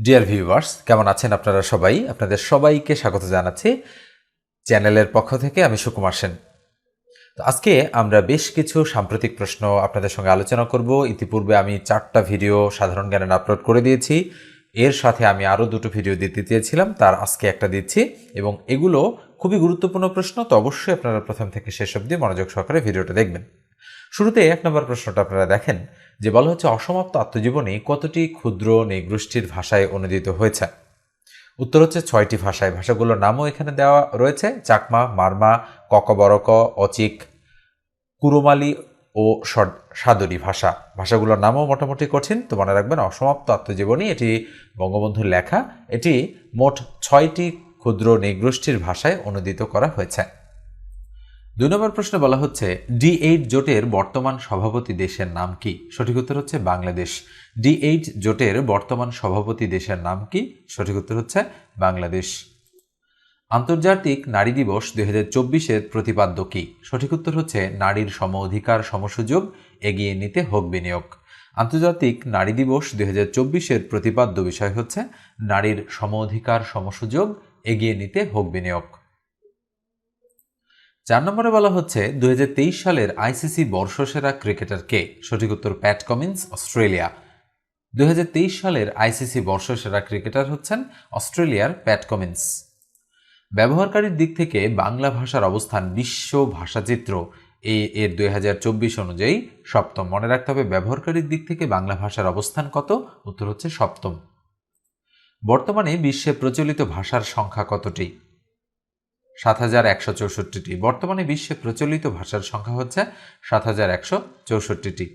Dear viewers, কেমন আছেন আপনারা সবাই? আপনাদের সবাইকে স্বাগত জানাচ্ছি চ্যানেলের পক্ষ থেকে। আমি সুকুমার সেন। তো আজকে আমরা বেশ কিছু সাম্প্রতিক প্রশ্ন আপনাদের সঙ্গে আলোচনা করব। ইতিপূর্বে আমি 4টা ভিডিও সাধারণ জ্ঞানের আপলোড করে দিয়েছি। এর সাথে আমি আরও 2টো ভিডিও দিতে চেয়েছিলাম, তার আজকে একটা দিচ্ছি। এবং এগুলো খুবই গুরুত্বপূর্ণ প্রশ্ন, তো অবশ্যই আপনারা প্রথম থেকে শেষ অবধি মনোযোগ সহকারে ভিডিওটা দেখবেন। শুরুতে 1 নম্বর প্রশ্নটা আপনারা দেখেন, যে বলা হচ্ছে অসমাপ্ত আত্মজীবনী কতটি ক্ষুদ্র নৃগোষ্ঠীর ভাষায় অনুদিত হয়েছে? উত্তর হচ্ছে 6টি ভাষায়। ভাষাগুলোর নামও এখানে দেওয়া রয়েছে: চাকমা, মারমা, ককবরক, অচিক, কুরুমালি ও সাদরি ভাষা। ভাষাগুলোর নামও মোটামুটি কঠিন, তো মনে রাখবেন অসমাপ্ত আত্মজীবনী এটি বঙ্গবন্ধুর লেখা। এটি মোট 6টি ক্ষুদ্র নৃগোষ্ঠীর ভাষায় অনুদিত করা হয়েছে। 2 নম্বর প্রশ্নে বলা হচ্ছে D8 জোটের বর্তমান সভাপতি দেশের নাম কি? সঠিক উত্তর হচ্ছে বাংলাদেশ। D8 জোটের বর্তমান সভাপতি দেশের নাম কি? সঠিক উত্তর হচ্ছে বাংলাদেশ। আন্তর্জাতিক নারী দিবস 2024-এর প্রতিপাদ্য কি? সঠিক উত্তর হচ্ছে নারীর সম অধিকার, সমসুযোগ, এগিয়ে নিতে হোক বিনিয়োগ। আন্তর্জাতিক নারী দিবস 2024-এর প্রতিপাদ্য বিষয় হচ্ছে নারীর সম অধিকার, সমসুযোগ, এগিয়ে নিতে হোক বিনিয়োগ। 4 নম্বরে বলা হচ্ছে 2023 সালের আইসিসি বর্ষসেরা ক্রিকেটার কে? সঠিক উত্তর প্যাট কামিন্স, অস্ট্রেলিয়া। 2023 সালের আইসিসি বর্ষসেরা ক্রিকেটার হচ্ছেন অস্ট্রেলিয়ার প্যাট কামিন্স। ব্যবহারকারীর দিক থেকে বাংলা ভাষার অবস্থান বিশ্ব ভাষাচিত্র এর 2024 অনুযায়ী সপ্তম। মনে রাখতে হবে ব্যবহারকারীর দিক থেকে বাংলা ভাষার অবস্থান কত? উত্তর হচ্ছে সপ্তম। বর্তমানে বিশ্বে প্রচলিত ভাষার সংখ্যা কতটি? 7164টি। বর্তমানে বিশ্বে প্রচলিত ভাষার সংখ্যা হচ্ছে 7164টি।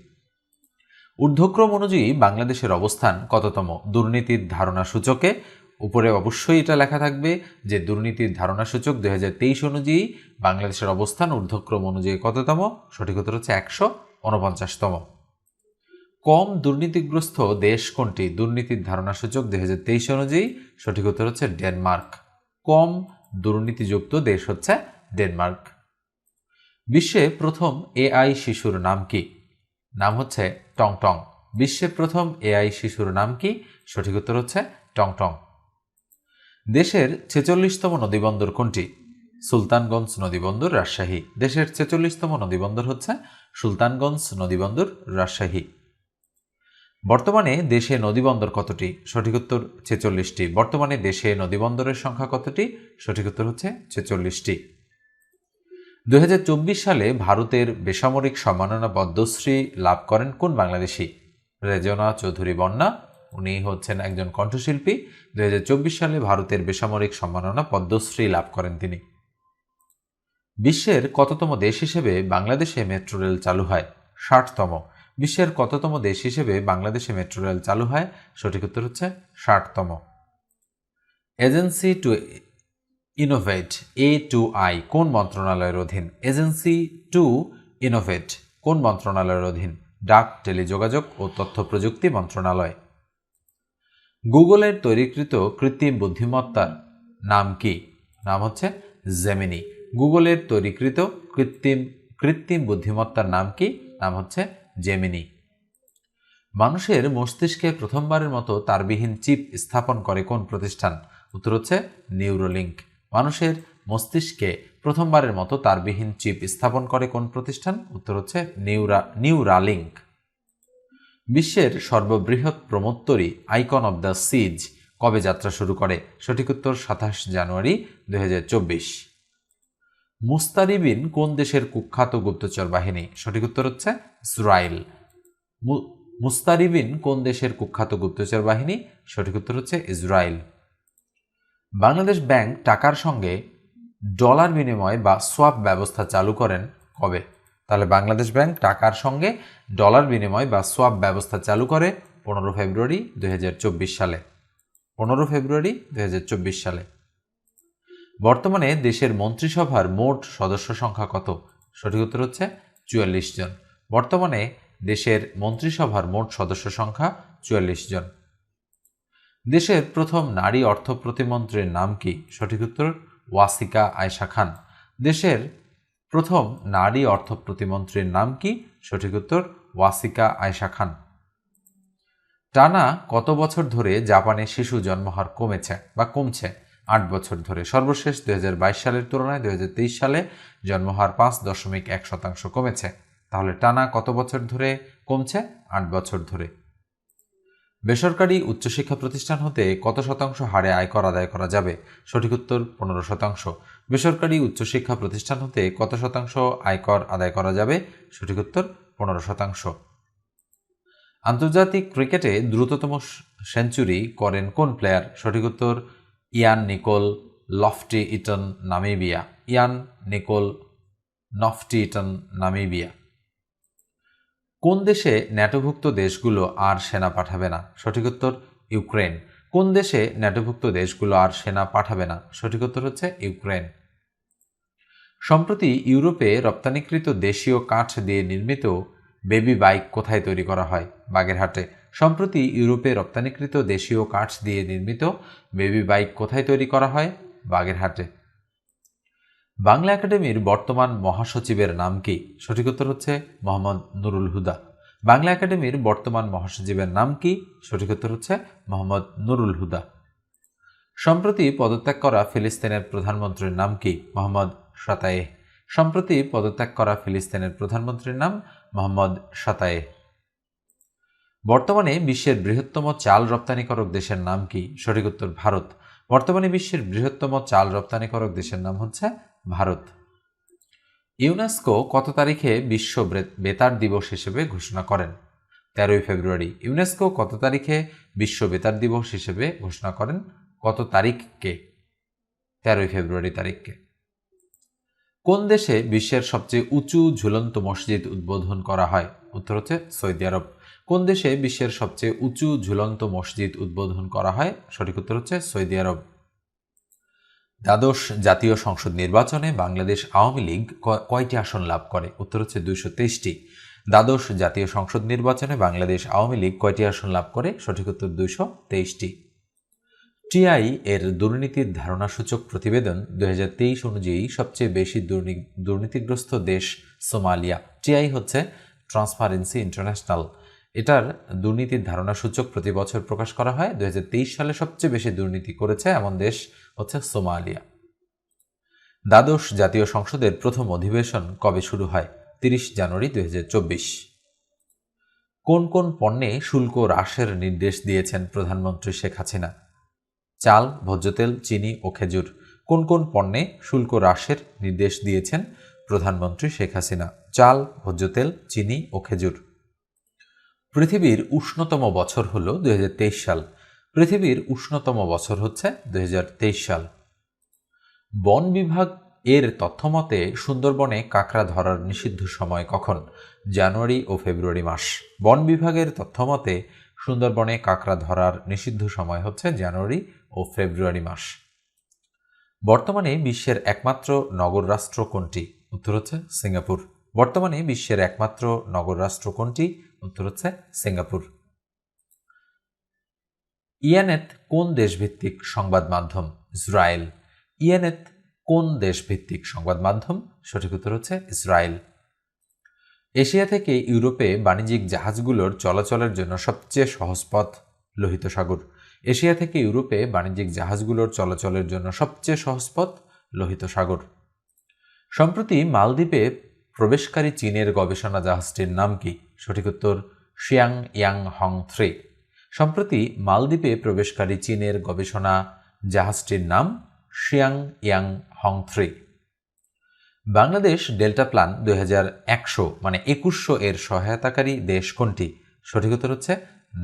ঊর্ধ্বক্রম অনুযায়ী বাংলাদেশের অবস্থান কততম দুর্নীতির ধারণা সূচকে? উপরে অবশ্যই এটা লেখা থাকবে যে দুর্নীতির ধারণা সূচক 2023 অনুযায়ী বাংলাদেশের অবস্থান ঊর্ধ্বক্রম অনুযায়ী কততম? সঠিক উত্তর হচ্ছে 149তম। কম দুর্নীতিগ্রস্ত দেশ কোনটি দুর্নীতির ধারণা সূচক 2023 অনুযায়ী? সঠিক উত্তর হচ্ছে ডেনমার্ক। কম দুর্নীতিযুক্ত দেশ হচ্ছে ডেনমার্ক। বিশ্বে প্রথম এআই শিশুর নাম কি? নাম হচ্ছে টংটং। বিশ্বে প্রথম এআই শিশুর নাম কি? সঠিক উত্তর হচ্ছে টংটং। দেশের 46তম নদীবন্দর কোনটি? সুলতানগঞ্জ নদীবন্দর, রাজশাহী। দেশের 46তম নদীবন্দর হচ্ছে সুলতানগঞ্জ নদীবন্দর, রাজশাহী। বর্তমানে দেশে নদীবন্দর কতটি? সঠিক উত্তর 46টি। বর্তমানে দেশে নদীবন্দরের সংখ্যা কতটি? সঠিক উত্তর হচ্ছে 46টি। 2024 সালে ভারতের বেসামরিক সম্মাননা পদ্মশ্রী লাভ করেন কোন বাংলাদেশী? রেজনা চৌধুরী বন্যা, উনি হচ্ছেন একজন কণ্ঠশিল্পী। 2024 সালে ভারতের বেসামরিক সম্মাননা পদ্মশ্রী লাভ করেন তিনি। বিশ্বের কততম দেশ হিসেবে বাংলাদেশে মেট্রো রেল চালু হয়? 60তম। বিশ্বের কততম দেশ হিসেবে বাংলাদেশে মেট্রো রেল চালু হয়? সঠিক উত্তর হচ্ছে 60তম। এজেন্সি টু ইনোভেট A2I কোন মন্ত্রণালয়ের অধীন? এজেন্সি টু ইনোভেট কোন মন্ত্রণালয়ের অধীন? ডাক, টেলিযোগাযোগ ও তথ্য প্রযুক্তি মন্ত্রণালয়। গুগলের তৈরিকৃত কৃত্রিম বুদ্ধিমত্তার নাম কি? নাম হচ্ছে জেমিনি। গুগলের তৈরিকৃত কৃত্রিম বুদ্ধিমত্তার নাম কি? নাম হচ্ছে জেমিনি। মানুষের মস্তিষ্কে প্রথমবারের মতো তারবিহীন চিপ স্থাপন করে কোন প্রতিষ্ঠান? উত্তর হচ্ছে নিউরোলিঙ্ক। মানুষের মস্তিষ্কে প্রথমবারের মতো তারবিহীন চিপ স্থাপন করে কোন প্রতিষ্ঠান? উত্তর হচ্ছে নিউরালিঙ্ক। বিশ্বের সর্ববৃহৎ প্রমোত্তরী আইকন অব দ্য সিজ কবে যাত্রা শুরু করে? সঠিক উত্তর 27 জানুয়ারি 2024। মুস্তারিবিন কোন দেশের কুখ্যাত গুপ্তচর বাহিনী? সঠিক উত্তর হচ্ছে ইসরায়েল। মুস্তারিবিন কোন দেশের কুখ্যাত গুপ্তচর বাহিনী? সঠিক উত্তর হচ্ছে ইসরায়েল। বাংলাদেশ ব্যাংক টাকার সঙ্গে ডলার বিনিময় বা সোয়াপ ব্যবস্থা চালু করেন কবে? তাহলে বাংলাদেশ ব্যাংক টাকার সঙ্গে ডলার বিনিময় বা সোয়াপ ব্যবস্থা চালু করে 15 ফেব্রুয়ারি 2024 সালে। 15 ফেব্রুয়ারি 2024 সালে। বর্তমানে দেশের মন্ত্রিসভার মোট সদস্য সংখ্যা কত? সঠিক উত্তর হচ্ছে 44 জন। বর্তমানে দেশের মন্ত্রিসভার মোট সদস্য সংখ্যা 44 জন। দেশের প্রথম নারী অর্থ প্রতিমন্ত্রীর নাম কি? সঠিক উত্তর ওয়াসিকা আয়েশা খান। দেশের প্রথম নারী অর্থ প্রতিমন্ত্রীর নাম কি? সঠিক উত্তর ওয়াসিকা আয়েশা খান। টানা কত বছর ধরে জাপানে শিশু জন্মহার কমেছে বা কমছে? 8 বছর ধরে। সর্বশেষ 2022 সালের তুলনায় 2023 সালে জন্মহার 5.1% কমেছে। তাহলে টানা কত বছর ধরে কমছে? 8 বছর ধরে। বেসরকারি উচ্চশিক্ষা প্রতিষ্ঠান হতে কত শতাংশ হারে আয়কর আদায় করা যাবে? সঠিক উত্তর 15%। বেসরকারি উচ্চশিক্ষা প্রতিষ্ঠান হতে কত শতাংশ আয়কর আদায় করা যাবে? সঠিক উত্তর 15%। আন্তর্জাতিক ক্রিকেটে দ্রুততম সেঞ্চুরি করেন কোন প্লেয়ার? সঠিক উত্তর ইয়ান নিকোল লফটি ইটন, নামিবিয়া। ইয়ান নিকোল নফটি ইটন, নামিবিয়া। কোন দেশে ন্যাটোভুক্ত দেশগুলো আর সেনা পাঠাবে না? সঠিক উত্তর ইউক্রেন। কোন দেশে ন্যাটোভুক্ত দেশগুলো আর সেনা পাঠাবে না? সঠিক উত্তর হচ্ছে ইউক্রেন। সম্প্রতি ইউরোপে রপ্তানিকৃত দেশীয় কাঠ দিয়ে নির্মিত বেবি বাইক কোথায় তৈরি করা হয়? বাগেরহাটে। সম্প্রতি ইউরোপে রপ্তানিকৃত দেশীয় কাঠ দিয়ে নির্মিত বেবি বাইক কোথায় তৈরি করা হয়? বাগেরহাটে। বাংলা একাডেমির বর্তমান মহাসচিবের নাম কি? সঠিক উত্তর হচ্ছে মোহাম্মদ নুরুল হুদা। বাংলা একাডেমির বর্তমান মহাসচিবের নাম কি? সঠিক উত্তর হচ্ছে মোহাম্মদ নুরুল হুদা। সম্প্রতি পদত্যাগ করা ফিলিস্তিনের প্রধানমন্ত্রীর নাম কি? মোহাম্মদ শাতায়েহ। সম্প্রতি পদত্যাগ করা ফিলিস্তিনের প্রধানমন্ত্রীর নাম মোহাম্মদ শাতায়েহ। বর্তমানে বিশ্বের বৃহত্তম চাল রপ্তানিকারক দেশের নাম কি? সঠিক উত্তর ভারত। বর্তমানে বিশ্বের বৃহত্তম চাল রপ্তানিকারক দেশের নাম হচ্ছে ভারত। ইউনেস্কো কত তারিখে বিশ্ব বেতার দিবস হিসেবে ঘোষণা করেন? 13 ফেব্রুয়ারি। ইউনেস্কো কত তারিখে বিশ্ব বেতার দিবস হিসেবে ঘোষণা করেন? কত তারিখকে? 13 ফেব্রুয়ারি তারিখকে। কোন দেশে বিশ্বের সবচেয়ে উঁচু ঝুলন্ত মসজিদ উদ্বোধন করা হয়? উত্তর হচ্ছে সৌদি আরব। কোন দেশে বিশ্বের সবচেয়ে উঁচু ঝুলন্ত মসজিদ উদ্বোধন করা হয়? সঠিক উত্তর হচ্ছে সৌদি আরব। দ্বাদশ জাতীয় সংসদ নির্বাচনে বাংলাদেশ আওয়ামী লীগ কয়টি আসন লাভ করে? উত্তর হচ্ছে 223টি। দ্বাদশ জাতীয় সংসদ নির্বাচনে বাংলাদেশ আওয়ামী লীগ কয়টি আসন লাভ করে? সঠিক উত্তর 223টি। টিআই এর দুর্নীতির ধারণাসূচক প্রতিবেদন 2023 অনুযায়ী সবচেয়ে বেশি দুর্নীতিগ্রস্ত দেশ সোমালিয়া। টিআই হচ্ছে ট্রান্সপারেন্সি ইন্টারন্যাশনাল। এটার দুর্নীতির ধারণাসূচক প্রতি বছর প্রকাশ করা হয়। 2023 সালে সবচেয়ে বেশি দুর্নীতি করেছে এমন দেশ হচ্ছে সোমালিয়া। দ্বাদশ জাতীয় সংসদের প্রথম অধিবেশন কবে শুরু হয়? 30 জানুয়ারি 2024। কোন কোন পণ্যে শুল্ক হ্রাসের নির্দেশ দিয়েছেন প্রধানমন্ত্রী শেখ হাসিনা? চাল, ভোজ্যতেল, চিনি ও খেজুর। কোন কোন পণ্যে শুল্ক হ্রাসের নির্দেশ দিয়েছেন প্রধানমন্ত্রী শেখ হাসিনা? চাল, ভোজ্যতেল, চিনি ও খেজুর। পৃথিবীর উষ্ণতম বছর হল 2023 সাল। পৃথিবীর উষ্ণতম বছর হচ্ছে 2023 সাল। বন বিভাগ এর তথ্যমতে সুন্দরবনে কাঁকড়া ধরার নিষিদ্ধ সময় কখন? জানুয়ারি ও ফেব্রুয়ারি মাস। বন বিভাগের তথ্যমতে সুন্দরবনে কাঁকড়া ধরার নিষিদ্ধ সময় হচ্ছে জানুয়ারি ও ফেব্রুয়ারি মাস। বর্তমানে বিশ্বের একমাত্র নগর রাষ্ট্র কোনটি? উত্তর হচ্ছে সিঙ্গাপুর। বর্তমানে বিশ্বের একমাত্র নগর রাষ্ট্র কোনটি? উত্তর হচ্ছে সিঙ্গাপুর। ইয়ানেত কোন দেশভিত্তিক সংবাদ মাধ্যম? ইসরায়েল। ইয়ানেত কোন দেশভিত্তিক সংবাদ মাধ্যম? সঠিক উত্তর হচ্ছে ইসরায়েল। এশিয়া থেকে ইউরোপে বাণিজ্যিক জাহাজগুলোর চলাচলের জন্য সবচেয়ে সহজ পথ লোহিত সাগর। এশিয়া থেকে ইউরোপে বাণিজ্যিক জাহাজগুলোর চলাচলের জন্য সবচেয়ে সহজ পথ লোহিত সাগর। সম্প্রতি মালদ্বীপে প্রবেশকারী চীনের গবেষণা জাহাজটির নাম কি? সঠিক উত্তর শিয়াং ইয়াং হং 3। সম্প্রতি মালদ্বীপে প্রবেশকারী চীনের গবেষণা জাহাজটির নাম Xiang young Hong 3। Bangladesh delta plan 2100 মানে 2100 এর সহায়তাকারী দেশ কোনটি? সঠিক উত্তর হচ্ছে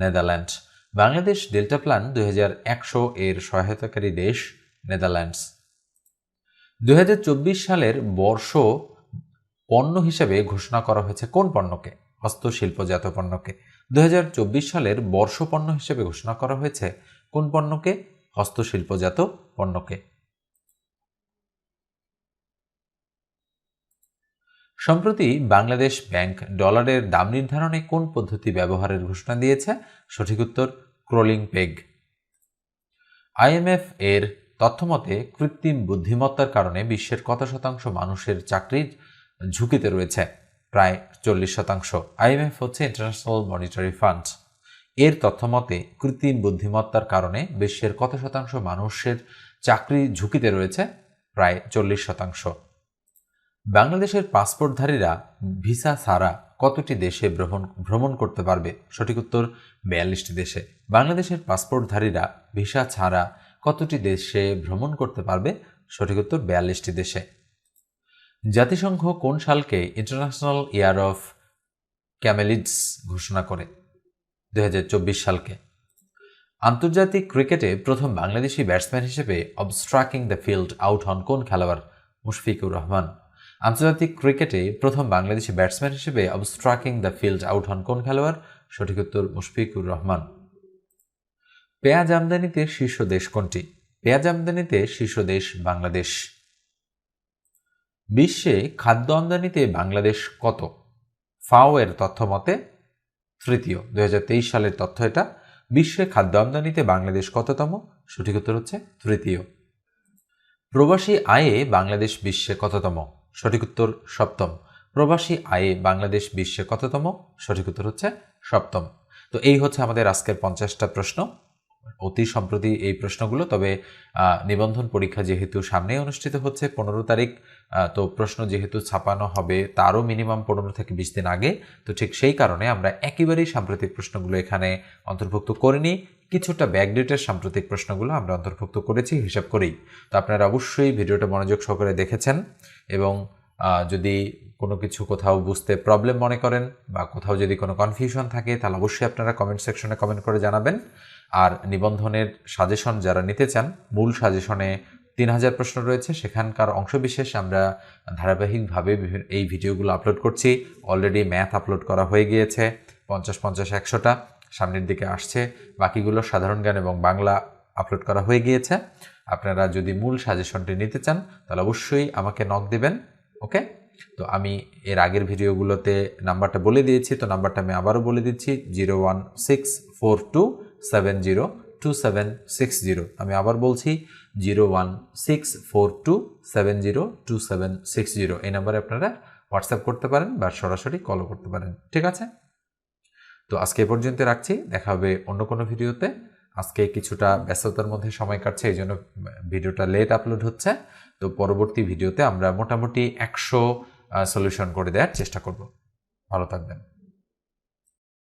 নেদারল্যান্ডস। বাংলাদেশ ডেল্টা প্ল্যান 2100 এর সহায়তাকারী দেশ নেদারল্যান্ডস। 2024 সালের বর্ষ পণ্য হিসেবে ঘোষণা করা হয়েছে কোন পণ্যকে? হস্তশিল্পজাত পণ্যকে। 2024 সালের বর্ষ পণ্য হিসেবে ঘোষণা করা হয়েছে কোন পণ্যকে? হস্তশিল্পজাত পণ্যকে। সম্প্রতি বাংলাদেশ ব্যাংক ডলারের দাম নির্ধারণে কোন পদ্ধতি ব্যবহারের ঘোষণা দিয়েছে? সঠিক উত্তর ক্রলিং পেগ। আইএমএফ এর তথ্যমতে কৃত্রিম বুদ্ধিমত্তার কারণে বিশ্বের কত শতাংশ মানুষের চাকরির ঝুঁকিতে রয়েছে? প্রায় 40%। আইএমএফ হচ্ছে ইন্টারন্যাশনাল মনিটারি ফান্ড। এর তথ্যমতে কৃত্রিম বুদ্ধিমত্তার কারণে বিশ্বের কত শতাংশ মানুষের চাকরি ঝুঁকিতে রয়েছে? প্রায় 40%। বাংলাদেশের পাসপোর্টধারীরা ভিসা ছাড়া কতটি দেশে ভ্রমণ করতে পারবে? সঠিক উত্তর 42টি দেশে। বাংলাদেশের পাসপোর্টধারীরা ভিসা ছাড়া কতটি দেশে ভ্রমণ করতে পারবে? সঠিক উত্তর 42টি দেশে। জাতিসংঘ কোন সালকে ইন্টারন্যাশনাল ইয়ার অফ ক্যামেলিডস ঘোষণা করে? 2024 সালকে। আন্তর্জাতিক ক্রিকেটে প্রথম বাংলাদেশি ব্যাটসম্যান হিসেবে অবস্ট্রাকিং দ্য ফিল্ড আউট হন কোন খেলোয়াড়? মুশফিকুর রহমান। আন্তর্জাতিক ক্রিকেটে প্রথম বাংলাদেশি ব্যাটসম্যান হিসেবে অবস্ট্রাকিং দ্য ফিল্ড আউট হন কোন খেলোয়াড়? সঠিক উত্তর মুশফিকুর রহমান। পেঁয়াজ আমদানিতে শীর্ষ দেশ কোনটি? পেঁয়াজ আমদানিতে শীর্ষ দেশ বাংলাদেশ। বিশ্বে খাদ্য আমদানিতে বাংলাদেশ কত? ফাও এর তথ্য মতে তৃতীয়। 2023 সালের তথ্য এটা। বিশ্বে খাদ্য আমদানিতে বাংলাদেশ কততম? সঠিক উত্তর হচ্ছে তৃতীয়। প্রবাসী আয়ে বাংলাদেশ বিশ্বে কততম? সঠিক উত্তর সপ্তম। প্রবাসী আয়ে বাংলাদেশ বিশ্বে কততম? সঠিক উত্তর হচ্ছে সপ্তম। তো এই হচ্ছে আমাদের আজকের 50টা প্রশ্ন। অতি সম্প্রতি এই প্রশ্নগুলো, তবে নিবন্ধন পরীক্ষা যেহেতু সামনে অনুষ্ঠিত হচ্ছে 15 তারিখ, তো প্রশ্ন যেহেতু ছাপানো হবে তারও মিনিমাম 15 থেকে 20 দিন আগে, তো ঠিক সেই কারণে আমরা একেবারেই সাম্প্রতিক প্রশ্নগুলো এখানে অন্তর্ভুক্ত করিনি। কিছুটা ব্যাকডেটের সাম্প্রতিক প্রশ্নগুলো আমরা অন্তর্ভুক্ত করেছি হিসাব করেই। তো আপনারা অবশ্যই ভিডিওটা মনোযোগ সহকারে দেখেছেন, এবং যদি কোনো কিছু কোথাও বুঝতে প্রবলেম মনে করেন বা কোথাও যদি কোনো কনফিউশন থাকে তাহলে অবশ্যই আপনারা কমেন্ট সেকশনে কমেন্ট করে জানাবেন। আর নিবন্ধনের সাজেশন যারা নিতে চান, মূল সাজেশনে 3000 প্রশ্ন রয়েছে, সেখানকার অংশবিশেষ আমরা ধারাবাহিকভাবে এই ভিডিওগুলো আপলোড করছি। অলরেডি ম্যাথ আপলোড করা হয়ে গিয়েছে 50-50-100টা, সামনের দিকে আসছে। বাকিগুলো সাধারণ জ্ঞান এবং বাংলা আপলোড করা হয়ে গিয়েছে। আপনারা যদি মূল সাজেশনটি নিতে চান তাহলে অবশ্যই আমাকে নক দেবেন। ওকে, তো আমি এর আগের ভিডিওগুলোতে নাম্বারটা বলে দিয়েছি, তো নাম্বারটা আমি আবারও বলে দিচ্ছি 01642702760। আমি আবার বলছি 01642702760। এই নাম্বারে আপনারা হোয়াটসঅ্যাপ করতে পারেন বা সরাসরি কলও করতে পারেন। ঠিক আছে, তো আজকে এ পর্যন্ত রাখছি। দেখা হবে অন্য কোনো ভিডিওতে। আজকে কিছুটা ব্যস্ততার মধ্যে সময় কাটছে, এই জন্য ভিডিওটা লেট আপলোড হচ্ছে। তো পরবর্তী ভিডিওতে আমরা মোটামুটি 100 সলিউশন করে দেওয়ার চেষ্টা করব। ভালো থাকবেন।